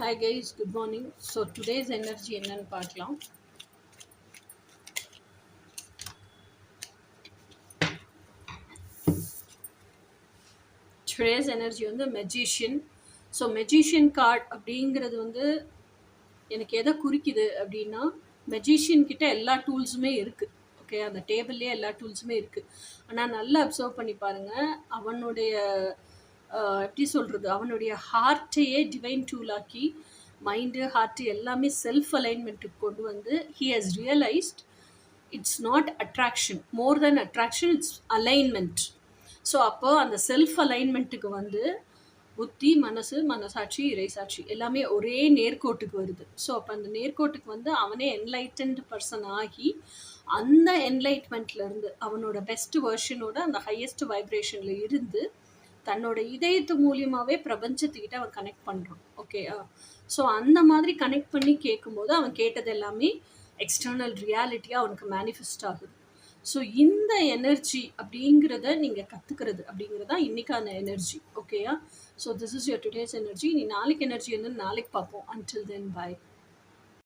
Hi guys, good morning. So today's energy என்னன்னு பார்க்கலாம். Today's energy வந்து magician. ஸோ மெஜிஷியன் கார்ட் அப்படிங்கிறது வந்து எனக்கு எதை குறிக்குது அப்படின்னா மெஜிஷியன் கிட்ட எல்லா டூல்ஸுமே இருக்குது. ஓகே, அந்த டேபிள்லேயே எல்லா டூல்ஸுமே இருக்குது. ஆனால் நல்லா அப்சர்வ் பண்ணி பாருங்கள், அவனுடைய எப்படி சொல்கிறது, அவனுடைய ஹார்ட்டையே டிவைன் டூலாக்கி மைண்டு ஹார்ட்டு எல்லாமே செல்ஃப் அலைன்மெண்ட்டுக்கு கொண்டு வந்து he has realised it's not attraction, more than attraction, it's alignment. So அப்போ அந்த செல்ஃப் அலைன்மெண்ட்டுக்கு வந்து புத்தி, மனசு, மனசாட்சி, இறைசாட்சி எல்லாமே ஒரே நேர்கோட்டுக்கு வருது. ஸோ அப்போ அந்த நேர்கோட்டுக்கு வந்து அவனே என்லைட்டன்டு பர்சன் ஆகி அந்த என்லைட்மெண்ட்லேருந்து அவனோட பெஸ்ட் வெர்ஷனோட அந்த ஹையஸ்ட் வைப்ரேஷனில் இருந்து தன்னோட இதயத்து மூலியமாகவே பிரபஞ்சத்துக்கிட்ட அவன் கனெக்ட் பண்ணுறான். ஓகேயா? ஸோ அந்த மாதிரி கனெக்ட் பண்ணி கேட்கும்போது அவன் கேட்டது எல்லாமே எக்ஸ்டர்னல் ரியாலிட்டியாக அவனுக்கு மேனிஃபெஸ்ட் ஆகுது. ஸோ இந்த எனர்ஜி அப்படிங்கிறத நீங்கள் கற்றுக்கிறது அப்படிங்கிறது தான் இன்றைக்கான எனர்ஜி. ஓகேயா? So this is your today's energy. நீ நாளைக்கு எனர்ஜி வந்து நாளைக்கு பார்ப்போம். Until then by.